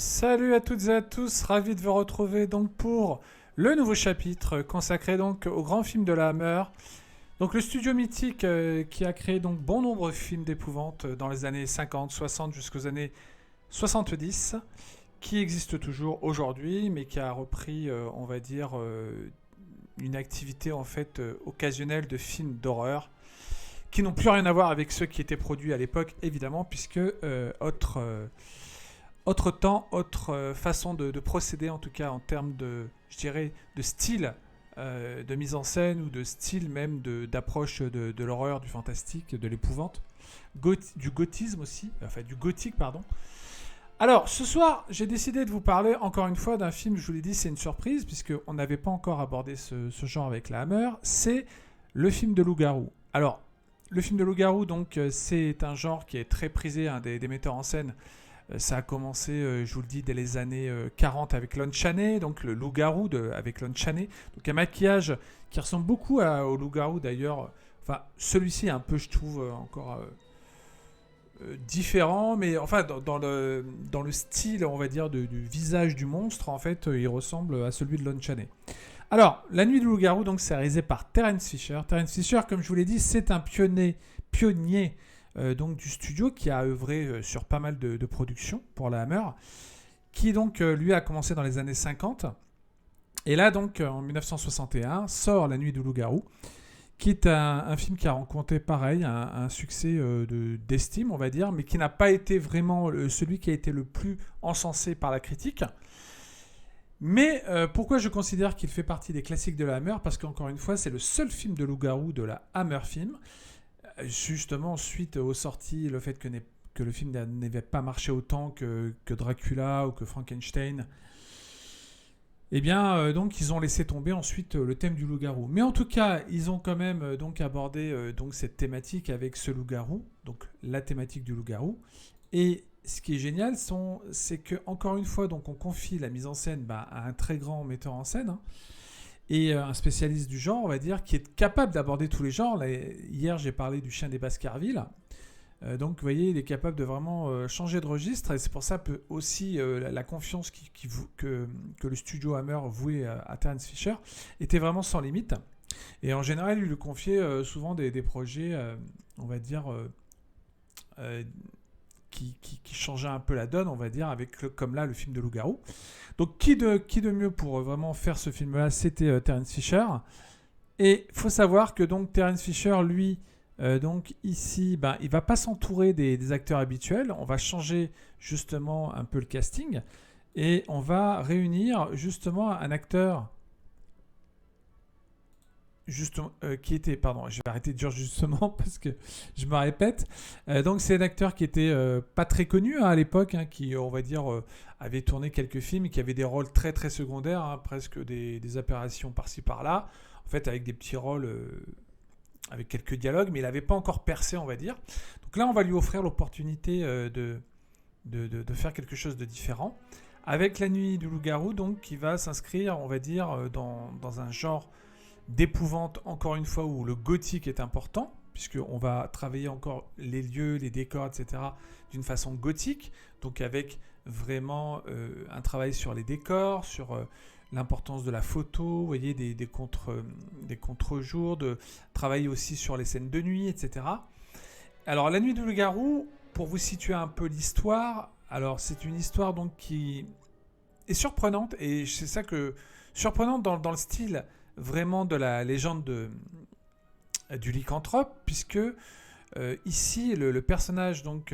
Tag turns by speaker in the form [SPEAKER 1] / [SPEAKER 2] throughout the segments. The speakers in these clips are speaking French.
[SPEAKER 1] Salut à toutes et à tous, ravi de vous retrouver donc pour le nouveau chapitre consacré donc au grand film de la Hammer. Donc le studio mythique qui a créé donc bon nombre de films d'épouvante dans les années 50, 60 jusqu'aux années 70, qui existe toujours aujourd'hui, mais qui a repris, on va dire, une activité en fait occasionnelle de films d'horreur, qui n'ont plus rien à voir avec ceux qui étaient produits à l'époque, évidemment, puisque autre temps, autre façon de procéder, en tout cas en termes de, je dirais, de style de mise en scène ou de style même d'approche de l'horreur, du fantastique, de l'épouvante, du gothisme aussi, enfin du gothique, pardon. Alors, ce soir, j'ai décidé de vous parler encore une fois d'un film, je vous l'ai dit, c'est une surprise, puisqu'on n'avait pas encore abordé ce genre avec la Hammer, c'est le film de loup-garou. Alors, le film de loup-garou, donc, c'est un genre qui est très prisé hein, des metteurs en scène. Ça a commencé, je vous le dis, dès les années 40 avec Lon Chaney, donc le loup-garou avec Lon Chaney. Donc un maquillage qui ressemble beaucoup au loup-garou d'ailleurs. Enfin, celui-ci est un peu, je trouve, encore différent, mais enfin, dans le style, on va dire, du visage du monstre, en fait, il ressemble à celui de Lon Chaney. Alors, La Nuit du loup-garou, donc, c'est réalisé par Terence Fisher. Terence Fisher, comme je vous l'ai dit, c'est un pionnier donc du studio qui a œuvré sur pas mal de productions pour la Hammer, qui donc lui a commencé dans les années 50. Et là donc en 1961 sort La Nuit du loup-garou, qui est un film qui a rencontré pareil un succès d'estime on va dire, mais qui n'a pas été vraiment celui qui a été le plus encensé par la critique. Mais pourquoi je considère qu'il fait partie des classiques de la Hammer? Parce qu'encore une fois, c'est le seul film de loup-garou de la Hammer Film. Justement, suite aux sorties, le fait que le film n'avait pas marché autant que Dracula ou que Frankenstein, eh bien, donc, ils ont laissé tomber ensuite le thème du loup-garou. Mais en tout cas, ils ont quand même donc abordé donc cette thématique avec ce loup-garou, donc la thématique du loup-garou. Et ce qui est génial, c'est que encore une fois, donc, on confie la mise en scène à un très grand metteur en scène. Hein, et un spécialiste du genre, on va dire, qui est capable d'aborder tous les genres. Là, hier, j'ai parlé du Chien des Baskerville. Donc, vous voyez, il est capable de vraiment changer de registre. Et c'est pour ça que aussi la confiance que le studio Hammer vouait à Terence Fisher était vraiment sans limite. Et en général, il lui confiait souvent des projets, on va dire, euh, qui changeait un peu la donne, on va dire, avec comme là le film de loup-garou. Donc qui de mieux pour vraiment faire ce film-là, c'était Terence Fisher. Et il faut savoir que donc Terence Fisher, lui, donc ici, il va pas s'entourer des acteurs habituels. On va changer justement un peu le casting et on va réunir justement un acteur justement, qui était, pardon, je vais arrêter de dire justement parce que je me répète. Donc c'est un acteur qui était pas très connu hein, à l'époque, hein, qui on va dire avait tourné quelques films et qui avait des rôles très très secondaires, hein, presque des apparitions par-ci par-là, en fait avec des petits rôles avec quelques dialogues, mais il n'avait pas encore percé, on va dire. Donc là, on va lui offrir l'opportunité de faire quelque chose de différent. Avec La Nuit du loup-garou, donc, qui va s'inscrire, on va dire, dans un genre d'épouvante, encore une fois, où le gothique est important, puisqu'on va travailler encore les lieux, les décors, etc., d'une façon gothique, donc avec vraiment un travail sur les décors, sur l'importance de la photo, vous voyez, des contre-jours, de travailler aussi sur les scènes de nuit, etc. Alors, La Nuit du loup-garou, pour vous situer un peu l'histoire, alors c'est une histoire donc qui est surprenante, et c'est ça que... surprenante dans le style vraiment de la légende du lycanthrope, puisque ici le personnage donc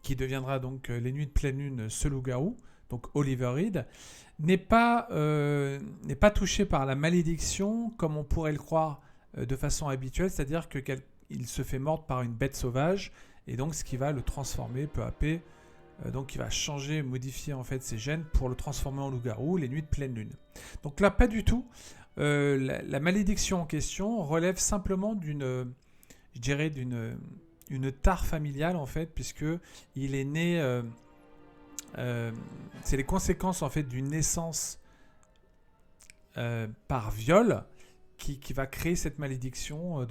[SPEAKER 1] qui deviendra donc Les Nuits de pleine lune, ce loup-garou, donc Oliver Reed, n'est pas touché par la malédiction comme on pourrait le croire de façon habituelle, c'est-à-dire qu'il se fait mordre par une bête sauvage, et donc ce qui va le transformer peu à peu. Donc il va changer, modifier en fait ses gènes pour le transformer en loup-garou les nuits de pleine lune. Donc là, pas du tout. La malédiction en question relève simplement je dirais une tare familiale en fait, puisque il est né. C'est les conséquences en fait d'une naissance par viol qui va créer cette malédiction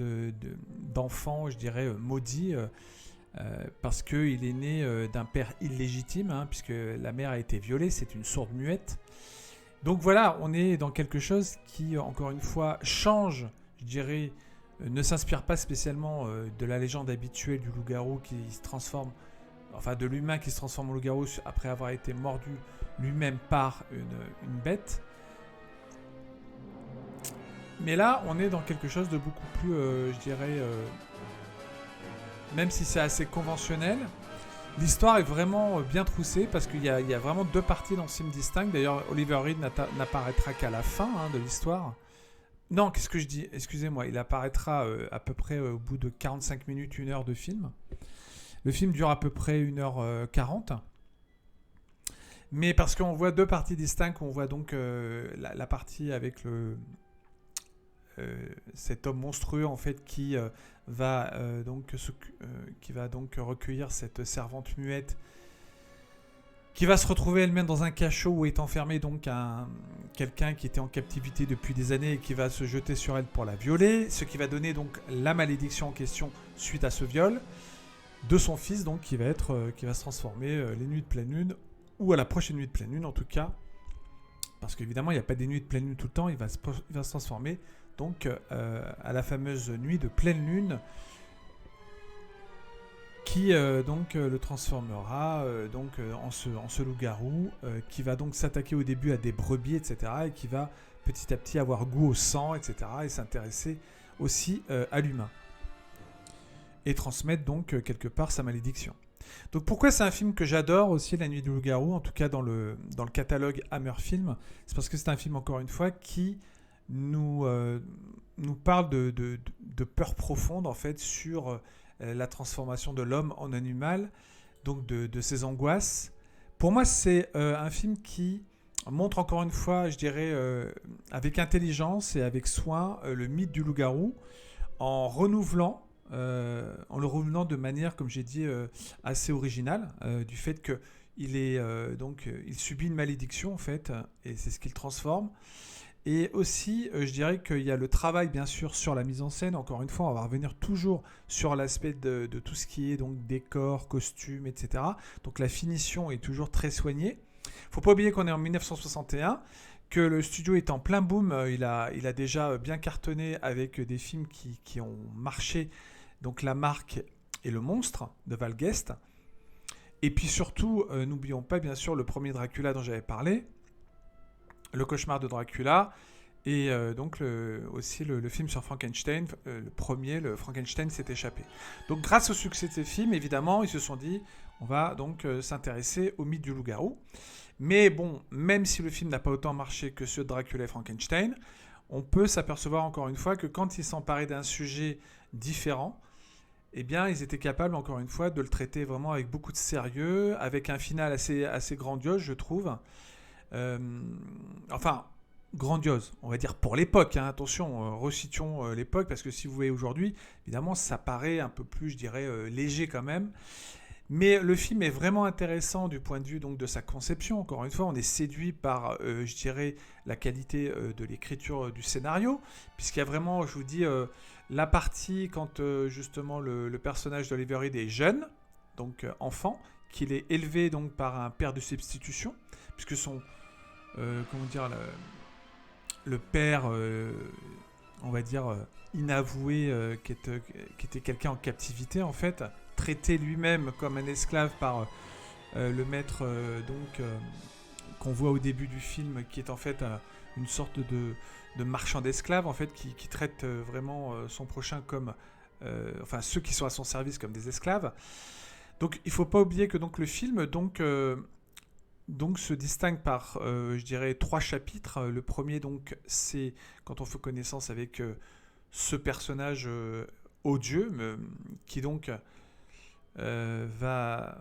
[SPEAKER 1] d'enfant, je dirais maudit. parce qu'il est né d'un père illégitime, hein, puisque la mère a été violée, c'est une sourde muette. Donc voilà, on est dans quelque chose qui, encore une fois, change, je dirais, ne s'inspire pas spécialement de la légende habituelle du loup-garou qui se transforme, enfin de l'humain qui se transforme en loup-garou après avoir été mordu lui-même par une bête. Mais là, on est dans quelque chose de beaucoup plus, je dirais, même si c'est assez conventionnel, l'histoire est vraiment bien troussée parce qu'il y a vraiment deux parties dans ce film distinctes. D'ailleurs, Oliver Reed n'apparaîtra qu'à la fin de l'histoire. Non, qu'est-ce que je dis? Excusez-moi, il apparaîtra à peu près au bout de 45 minutes, 1 heure de film. Le film dure à peu près 1h40. Mais parce qu'on voit deux parties distinctes, on voit donc la partie avec cet homme monstrueux en fait qui va donc recueillir cette servante muette qui va se retrouver elle-même dans un cachot où est enfermé donc quelqu'un qui était en captivité depuis des années et qui va se jeter sur elle pour la violer, ce qui va donner donc la malédiction en question suite à ce viol de son fils donc qui va se transformer les nuits de pleine lune ou à la prochaine nuit de pleine lune en tout cas, parce qu'évidemment il n'y a pas des nuits de pleine lune tout le temps, il va se transformer donc à la fameuse nuit de pleine lune qui le transformera en ce loup-garou qui va donc s'attaquer au début à des brebis, etc. et qui va petit à petit avoir goût au sang, etc. et s'intéresser aussi à l'humain et transmettre donc quelque part sa malédiction. Donc pourquoi c'est un film que j'adore aussi, La Nuit du Loup-garou, en tout cas dans le catalogue Hammer Film, c'est parce que c'est un film encore une fois qui nous parle de peur profonde en fait sur la transformation de l'homme en animal, donc de ses angoisses. Pour moi, c'est un film qui montre encore une fois, je dirais, avec intelligence et avec soin, le mythe du loup-garou, en le renouvelant de manière, comme j'ai dit, assez originale, du fait que il subit une malédiction en fait, et c'est ce qu'il transforme. Et aussi, je dirais qu'il y a le travail, bien sûr, sur la mise en scène. Encore une fois, on va revenir toujours sur l'aspect de tout ce qui est donc décor, costume, etc. Donc la finition est toujours très soignée. Il ne faut pas oublier qu'on est en 1961, que le studio est en plein boom. Il a déjà bien cartonné avec des films qui ont marché. Donc La Marque et Le Monstre de Val Guest. Et puis surtout, n'oublions pas, bien sûr, le premier Dracula dont j'avais parlé. Le cauchemar de Dracula et aussi le film sur Frankenstein, le premier, le Frankenstein s'est échappé. Donc grâce au succès de ces films, évidemment, ils se sont dit on va donc s'intéresser au mythe du loup-garou. Mais bon, même si le film n'a pas autant marché que ceux de Dracula et Frankenstein, on peut s'apercevoir encore une fois que quand ils s'emparaient d'un sujet différent, eh bien, ils étaient capables, encore une fois, de le traiter vraiment avec beaucoup de sérieux, avec un final assez grandiose, je trouve. Grandiose, on va dire pour l'époque, hein, attention, resituons l'époque, parce que si vous voyez aujourd'hui, évidemment, ça paraît un peu plus, je dirais, léger quand même. Mais le film est vraiment intéressant du point de vue donc, de sa conception. Encore une fois, on est séduit par, je dirais, la qualité de l'écriture du scénario, puisqu'il y a vraiment, je vous dis, la partie quand justement le personnage d'Oliver Reed est jeune, donc enfant, qu'il est élevé donc par un père de substitution, puisque son le père, on va dire, inavoué, qui était quelqu'un en captivité, en fait, traité lui-même comme un esclave par le maître, qu'on voit au début du film, qui est en fait une sorte de marchand d'esclaves, en fait, qui traite vraiment son prochain comme... ceux qui sont à son service comme des esclaves. Donc, il ne faut pas oublier que donc, le film... Donc se distingue par, je dirais, 3 chapitres. Le premier, donc, c'est quand on fait connaissance avec ce personnage odieux, qui donc va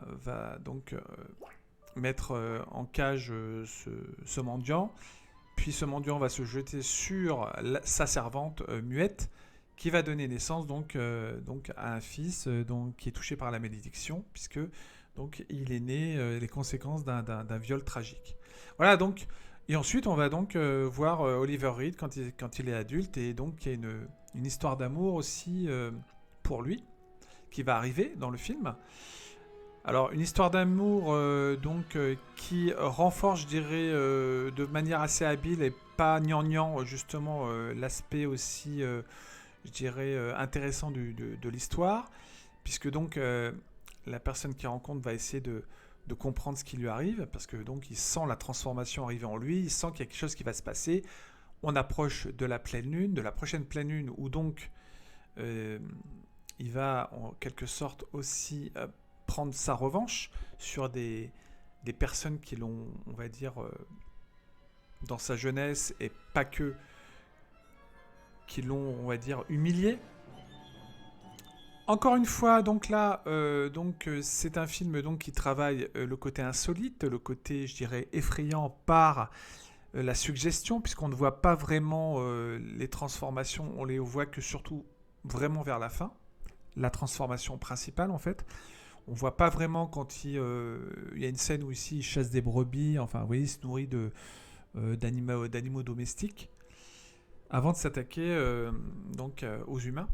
[SPEAKER 1] donc mettre en cage ce mendiant. Puis ce mendiant va se jeter sur sa servante muette, qui va donner naissance donc à un fils qui est touché par la malédiction, puisque donc il est né les conséquences d'un viol tragique. Voilà donc, et ensuite on va donc voir Oliver Reed quand il est adulte, et donc il y a une histoire d'amour aussi pour lui, qui va arriver dans le film. Alors, une histoire d'amour qui renforce, je dirais, de manière assez habile et pas gnangnan, justement, l'aspect aussi, je dirais, intéressant de l'histoire, puisque donc la personne qu'il rencontre va essayer de comprendre ce qui lui arrive, parce que donc il sent la transformation arriver en lui, il sent qu'il y a quelque chose qui va se passer. On approche de la pleine lune, de la prochaine pleine lune, où donc il va en quelque sorte aussi prendre sa revanche sur des personnes qui l'ont, on va dire, dans sa jeunesse, et pas que, qui l'ont, on va dire, humilié. Encore une fois, donc là, c'est un film donc qui travaille le côté insolite, le côté, je dirais, effrayant par la suggestion, puisqu'on ne voit pas vraiment les transformations, on les voit que surtout vraiment vers la fin, la transformation principale en fait. On voit pas vraiment quand il y a une scène où ici il chasse des brebis, enfin vous voyez, il se nourrit d'animaux domestiques avant de s'attaquer aux humains.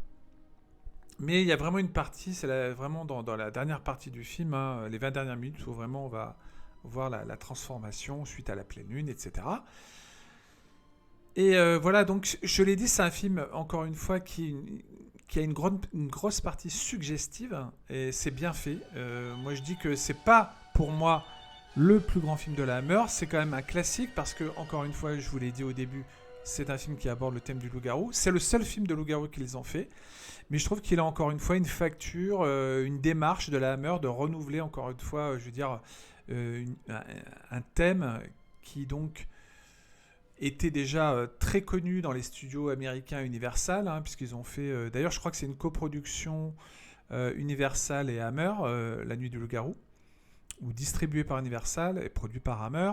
[SPEAKER 1] Mais il y a vraiment une partie, vraiment dans la dernière partie du film, hein, les 20 dernières minutes, où vraiment on va voir la transformation suite à la pleine lune, etc. Et voilà, donc je l'ai dit, c'est un film, encore une fois, qui a une grosse partie suggestive, et c'est bien fait. Moi je dis que c'est pas, pour moi, le plus grand film de la Hammer, c'est quand même un classique, parce que, encore une fois, je vous l'ai dit au début, c'est un film qui aborde le thème du loup-garou. C'est le seul film de loup-garou qu'ils ont fait. Mais je trouve qu'il a encore une fois une facture, une démarche de la Hammer de renouveler encore une fois, je veux dire, un thème qui donc était déjà très connu dans les studios américains Universal, hein, puisqu'ils ont fait... d'ailleurs, je crois que c'est une coproduction Universal et Hammer, La Nuit du Loup-garou, ou distribué par Universal et produit par Hammer.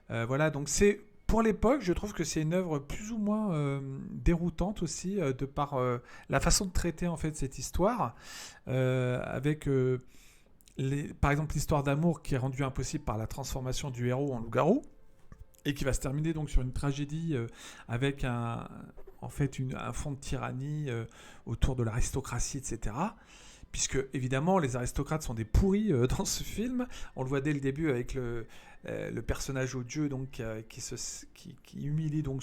[SPEAKER 1] Voilà, donc c'est... Pour l'époque, je trouve que c'est une œuvre plus ou moins déroutante aussi, de par la façon de traiter en fait cette histoire, avec par exemple l'histoire d'amour qui est rendue impossible par la transformation du héros en loup-garou, et qui va se terminer donc sur une tragédie avec un fond de tyrannie autour de l'aristocratie, etc. Puisque évidemment les aristocrates sont des pourris dans ce film. On le voit dès le début avec le personnage odieux donc qui humilie donc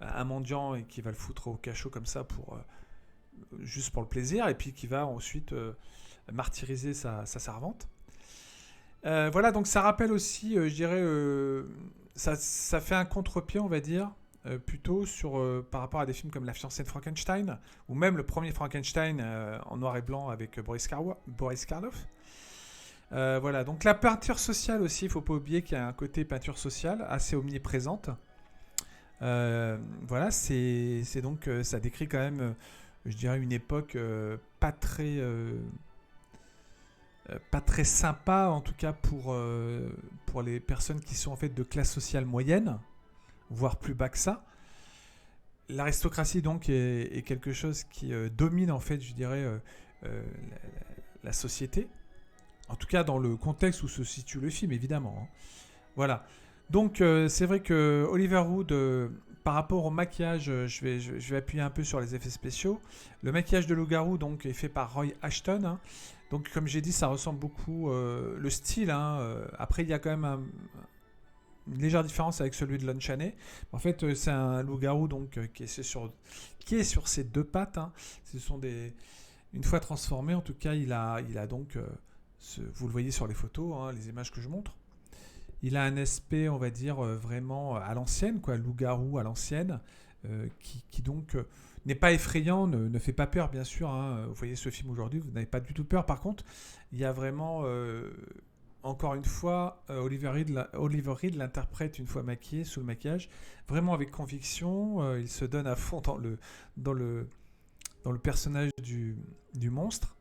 [SPEAKER 1] un mendiant, et qui va le foutre au cachot comme ça juste pour le plaisir, et puis qui va ensuite martyriser sa servante. Voilà, donc ça rappelle aussi, je dirais, ça fait un contre-pied, on va dire, plutôt par rapport à des films comme La fiancée de Frankenstein, ou même le premier Frankenstein en noir et blanc avec Boris Karloff. Voilà, donc la peinture sociale aussi, il ne faut pas oublier qu'il y a un côté peinture sociale assez omniprésente. Voilà, c'est donc, ça décrit quand même, je dirais, une époque pas très sympa, en tout cas pour les personnes qui sont en fait de classe sociale moyenne, voire plus bas que ça. L'aristocratie donc est quelque chose qui domine en fait, je dirais, la société. En tout cas dans le contexte où se situe le film, évidemment. Hein. Voilà. Donc c'est vrai que Oliver Wood, par rapport au maquillage, je vais appuyer un peu sur les effets spéciaux. Le maquillage de loup-garou donc est fait par Roy Ashton. Hein. Donc comme j'ai dit, ça ressemble beaucoup le style. Hein, après il y a quand même une légère différence avec celui de Lon Chaney. En fait, c'est un loup-garou donc qui est sur ses deux pattes. Hein. Ce sont une fois transformé, en tout cas, il a donc vous le voyez sur les photos, hein, les images que je montre. Il a un aspect, on va dire, vraiment à l'ancienne, quoi, loup-garou à l'ancienne, qui donc n'est pas effrayant, ne fait pas peur, bien sûr. Hein. Vous voyez ce film aujourd'hui, vous n'avez pas du tout peur. Par contre, il y a vraiment, encore une fois, Oliver Reed l'interprète une fois maquillé, sous le maquillage, vraiment avec conviction. Il se donne à fond dans le personnage du monstre.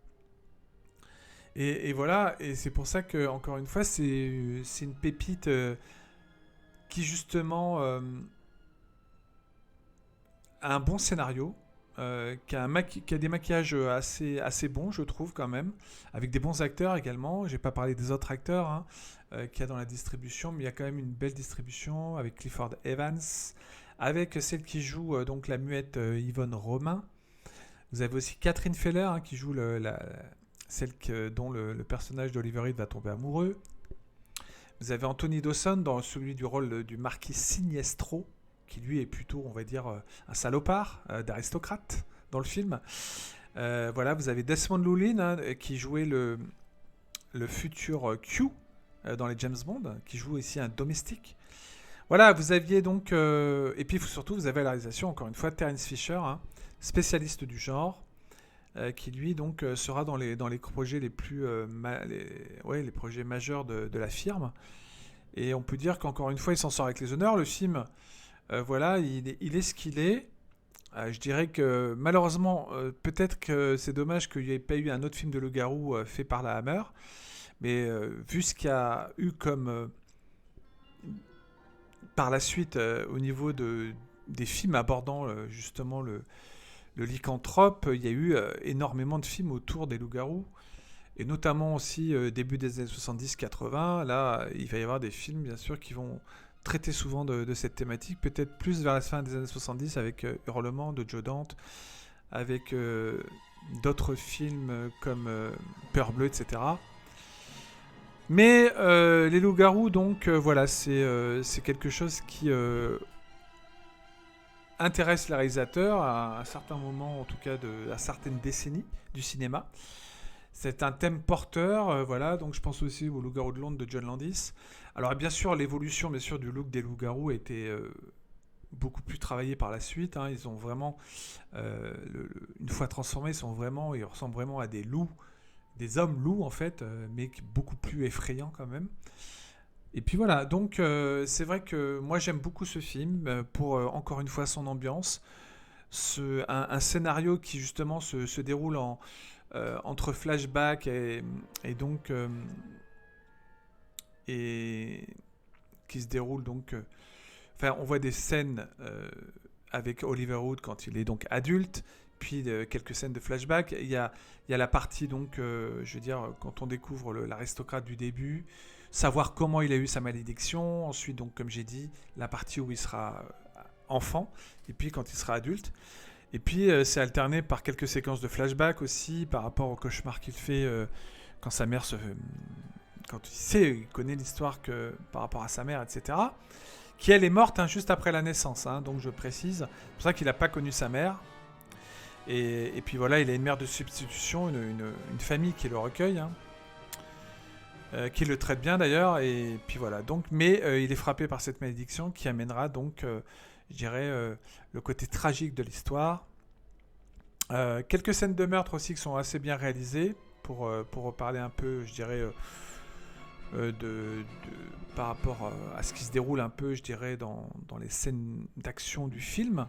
[SPEAKER 1] Et voilà, et c'est pour ça que, encore une fois, c'est une pépite qui justement a un bon scénario, qui a des maquillages assez bons, je trouve, quand même, avec des bons acteurs également. J'ai pas parlé des autres acteurs hein, qu'il y a dans la distribution, mais il y a quand même une belle distribution avec Clifford Evans, avec celle qui joue donc la muette Yvonne Romain. Vous avez aussi Catherine Feller hein, qui joue celle dont le personnage d'Oliver Reed va tomber amoureux. Vous avez Anthony Dawson dans celui du rôle du marquis Siniestro, qui lui est plutôt, on va dire, un salopard d'aristocrate dans le film. Voilà, vous avez Desmond Llewellyn hein, qui jouait le futur Q dans les James Bond, qui joue ici un domestique. Voilà, vous aviez donc... et puis surtout, vous avez à la réalisation, encore une fois, Terence Fisher, hein, spécialiste du genre, qui lui donc sera dans les projets les plus... les projets majeurs de la firme. Et on peut dire qu'encore une fois, il s'en sort avec les honneurs. Le film, voilà, il est ce qu'il est. Je dirais que malheureusement, peut-être que c'est dommage qu'il n'y ait pas eu un autre film de loup-garou fait par la Hammer. Mais vu ce qu'il y a eu comme... par la suite, au niveau des films abordant justement le lycanthrope, il y a eu énormément de films autour des loups-garous. Et notamment aussi début des années 70-80. Là, il va y avoir des films, bien sûr, qui vont traiter souvent de cette thématique. Peut-être plus vers la fin des années 70 avec Hurlement de Joe Dante, avec d'autres films comme Peur bleue, etc. Mais les loups-garous, donc, voilà, c'est quelque chose qui intéresse les réalisateurs à un certain moment, en tout cas à certaines décennies du cinéma. C'est un thème porteur, voilà, donc je pense aussi au Loup-garou de Londres de John Landis. Alors bien sûr, l'évolution bien sûr, du look des loups-garous a été beaucoup plus travaillée par la suite. Hein. Ils ont vraiment, une fois transformés, ils ressemblent vraiment à des loups, des hommes loups en fait, mais beaucoup plus effrayants quand même. Et puis voilà, donc c'est vrai que moi j'aime beaucoup ce film pour encore une fois son ambiance, un scénario qui justement se déroule entre flashback et donc et qui se déroule donc enfin on voit des scènes avec Oliver Wood quand il est donc adulte, puis quelques scènes de flashback. Il y a la partie donc je veux dire quand on découvre l'aristocrate du début, savoir comment il a eu sa malédiction, ensuite donc comme j'ai dit la partie où il sera enfant et puis quand il sera adulte. Et puis c'est alterné par quelques séquences de flashback aussi par rapport au cauchemar qu'il fait quand sa mère quand il connaît l'histoire par rapport à sa mère, etc. Qui elle est morte hein, juste après la naissance, hein, donc je précise. C'est pour ça qu'il n'a pas connu sa mère. Et puis voilà, il a une mère de substitution, une famille qui le recueille, hein, qui le traite bien d'ailleurs. Et puis voilà, donc, mais il est frappé par cette malédiction qui amènera donc... je dirais, le côté tragique de l'histoire. Quelques scènes de meurtre aussi qui sont assez bien réalisées, pour reparler un peu, je dirais, par rapport à ce qui se déroule un peu, je dirais, dans les scènes d'action du film.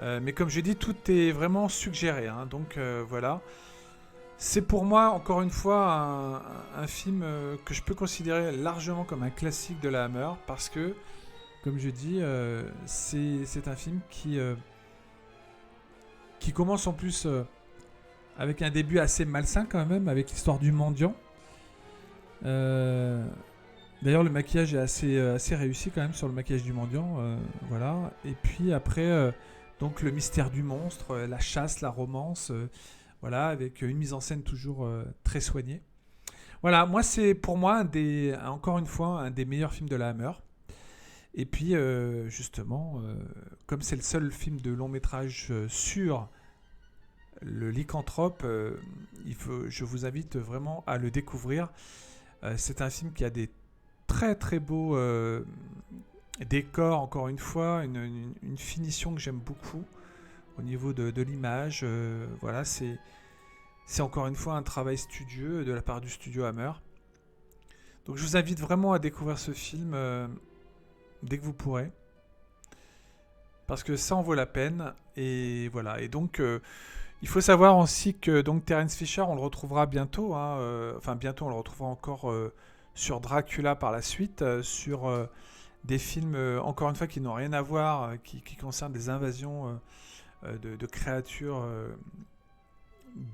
[SPEAKER 1] Mais comme je dis, tout est vraiment suggéré. Hein, donc voilà. C'est pour moi, encore une fois, un film que je peux considérer largement comme un classique de la Hammer, parce que comme je dis, c'est un film qui commence en plus avec un début assez malsain quand même, avec l'histoire du mendiant. D'ailleurs, le maquillage est assez réussi quand même sur le maquillage du mendiant. Voilà. Et puis après, donc le mystère du monstre, la chasse, la romance, voilà, avec une mise en scène toujours très soignée. Voilà, moi c'est pour moi encore une fois un des meilleurs films de la Hammer. Et puis, justement, comme c'est le seul film de long métrage sur le lycanthrope, je vous invite vraiment à le découvrir. C'est un film qui a des très très beaux décors, encore une fois, une finition que j'aime beaucoup au niveau de l'image. Voilà, c'est encore une fois un travail studieux de la part du studio Hammer. Donc je vous invite vraiment à découvrir ce film dès que vous pourrez, parce que ça en vaut la peine. Et voilà, et donc il faut savoir aussi que donc Terence Fisher, on le retrouvera bientôt, hein, enfin bientôt on le retrouvera encore sur Dracula par la suite, sur des films encore une fois qui n'ont rien à voir, qui concernent des invasions de créatures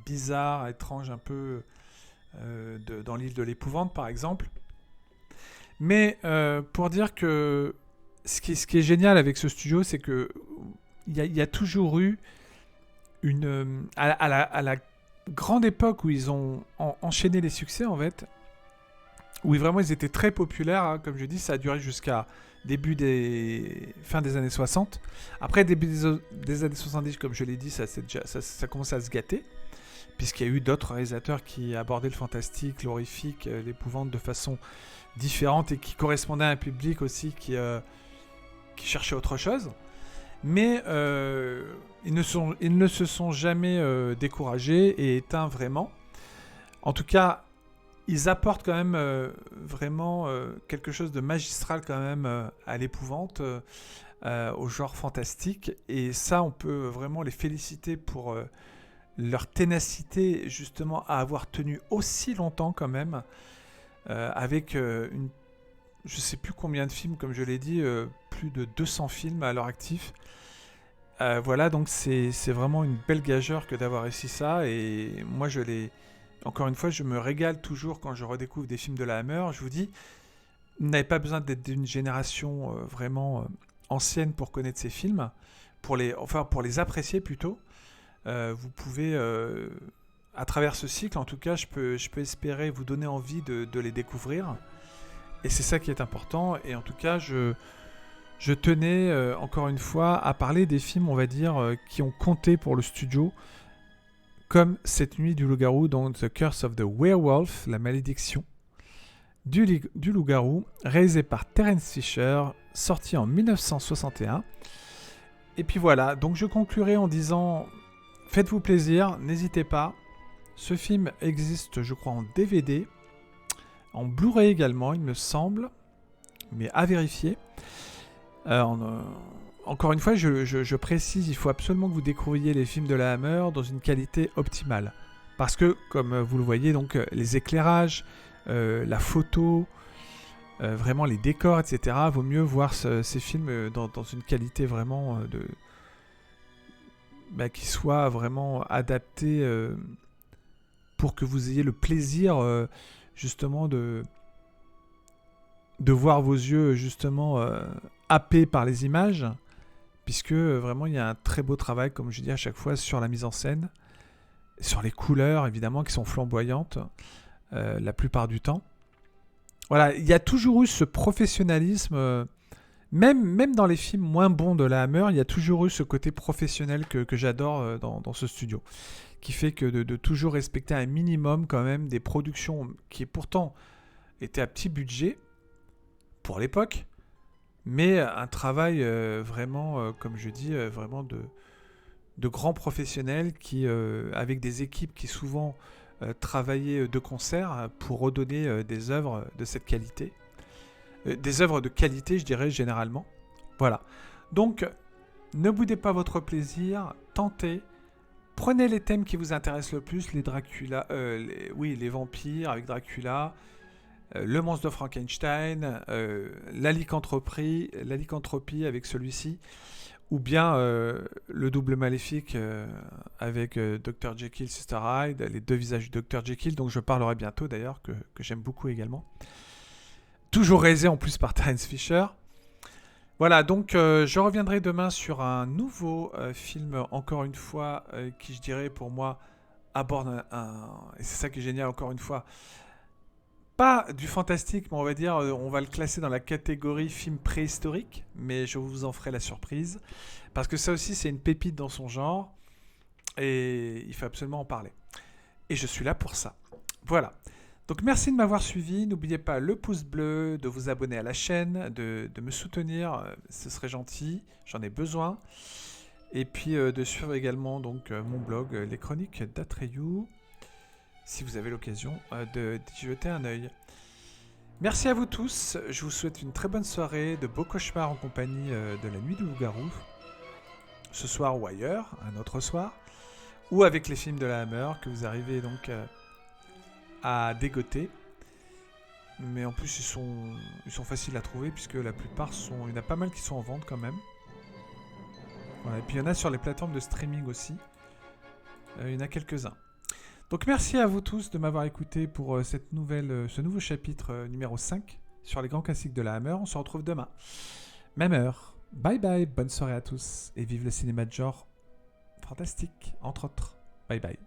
[SPEAKER 1] bizarres, étranges un peu dans l'île de l'épouvante par exemple. Mais pour dire que ce qui est génial avec ce studio, c'est que il y a toujours eu à la grande époque où ils ont enchaîné les succès, en fait, où vraiment ils étaient très populaires, hein, comme je dis, ça a duré jusqu'à fin des années 60. Après, début des années 70, comme je l'ai dit, ça commençait à se gâter, puisqu'il y a eu d'autres réalisateurs qui abordaient le fantastique, l'horrifique, l'épouvante de façon différente et qui correspondaient à un public aussi qui cherchait autre chose. Mais ils ne se sont jamais découragés et éteints vraiment. En tout cas, ils apportent quand même vraiment quelque chose de magistral quand même à l'épouvante, au genre fantastique. Et ça, on peut vraiment les féliciter pour leur ténacité justement à avoir tenu aussi longtemps quand même, avec je sais plus combien de films, comme je l'ai dit, plus de 200 films à leur actif. Voilà, donc c'est vraiment une belle gageure que d'avoir réussi ça. Et moi, encore une fois, je me régale toujours quand je redécouvre des films de la Hammer. Je vous dis, vous n'avez pas besoin d'être d'une génération vraiment ancienne pour connaître ces films, pour les apprécier plutôt. Vous pouvez, à travers ce cycle, en tout cas, je peux espérer vous donner envie de les découvrir. Et c'est ça qui est important. Et en tout cas, je tenais, encore une fois, à parler des films, on va dire, qui ont compté pour le studio, comme Cette nuit du loup-garou, donc The Curse of the Werewolf, la malédiction du loup-garou, réalisé par Terence Fisher, sorti en 1961. Et puis voilà, donc je conclurai en disant, faites-vous plaisir, n'hésitez pas. Ce film existe, je crois, en DVD, en Blu-ray également, il me semble, mais à vérifier. Encore une fois, je précise, il faut absolument que vous découvriez les films de la Hammer dans une qualité optimale. Parce que, comme vous le voyez, donc, les éclairages, la photo, vraiment les décors, etc., vaut mieux voir ces films dans une qualité vraiment qui soit vraiment adaptée pour que vous ayez le plaisir justement de voir vos yeux justement happés par les images, puisque vraiment il y a un très beau travail, comme je dis à chaque fois, sur la mise en scène, sur les couleurs évidemment qui sont flamboyantes la plupart du temps. Voilà, il y a toujours eu ce professionnalisme, même dans les films moins bons de la Hammer, il y a toujours eu ce côté professionnel que j'adore dans ce studio, qui fait que de toujours respecter un minimum quand même des productions qui pourtant étaient à petit budget pour l'époque, mais un travail vraiment, comme je dis, vraiment de grands professionnels qui, avec des équipes qui souvent travaillaient de concert pour redonner des œuvres de cette qualité. Des œuvres de qualité, je dirais, généralement. Voilà. Donc, ne boudez pas votre plaisir, tentez, prenez les thèmes qui vous intéressent le plus, les Dracula, les vampires avec Dracula, le monstre de Frankenstein, la lycanthropie avec celui-ci, ou bien le double maléfique avec Dr. Jekyll, Sister Hyde, les deux visages du Dr. Jekyll, dont je parlerai bientôt d'ailleurs, que j'aime beaucoup également. Toujours réalisé en plus par Terence Fisher. Voilà, donc je reviendrai demain sur un nouveau film, encore une fois, qui je dirais pour moi aborde et c'est ça qui est génial, encore une fois, pas du fantastique, mais on va dire, on va le classer dans la catégorie film préhistorique, mais je vous en ferai la surprise, parce que ça aussi c'est une pépite dans son genre, et il faut absolument en parler. Et je suis là pour ça. Voilà. Donc merci de m'avoir suivi, n'oubliez pas le pouce bleu, de vous abonner à la chaîne, de me soutenir, ce serait gentil, j'en ai besoin. Et puis de suivre également donc, mon blog, les chroniques d'Atreyu, si vous avez l'occasion d'y jeter un œil. Merci à vous tous, je vous souhaite une très bonne soirée, de beaux cauchemars en compagnie de la nuit du loup-garou, ce soir ou ailleurs, un autre soir, ou avec les films de la Hammer que vous arrivez donc à dégoter. Mais en plus ils sont faciles à trouver puisque la plupart il y en a pas mal qui sont en vente quand même. Voilà, et puis il y en a sur les plateformes de streaming aussi. Il y en a quelques-uns. Donc merci à vous tous de m'avoir écouté pour ce nouveau chapitre numéro 5 sur les grands classiques de la Hammer. On se retrouve demain. Même heure. Bye bye, bonne soirée à tous et vive le cinéma de genre fantastique, entre autres. Bye bye.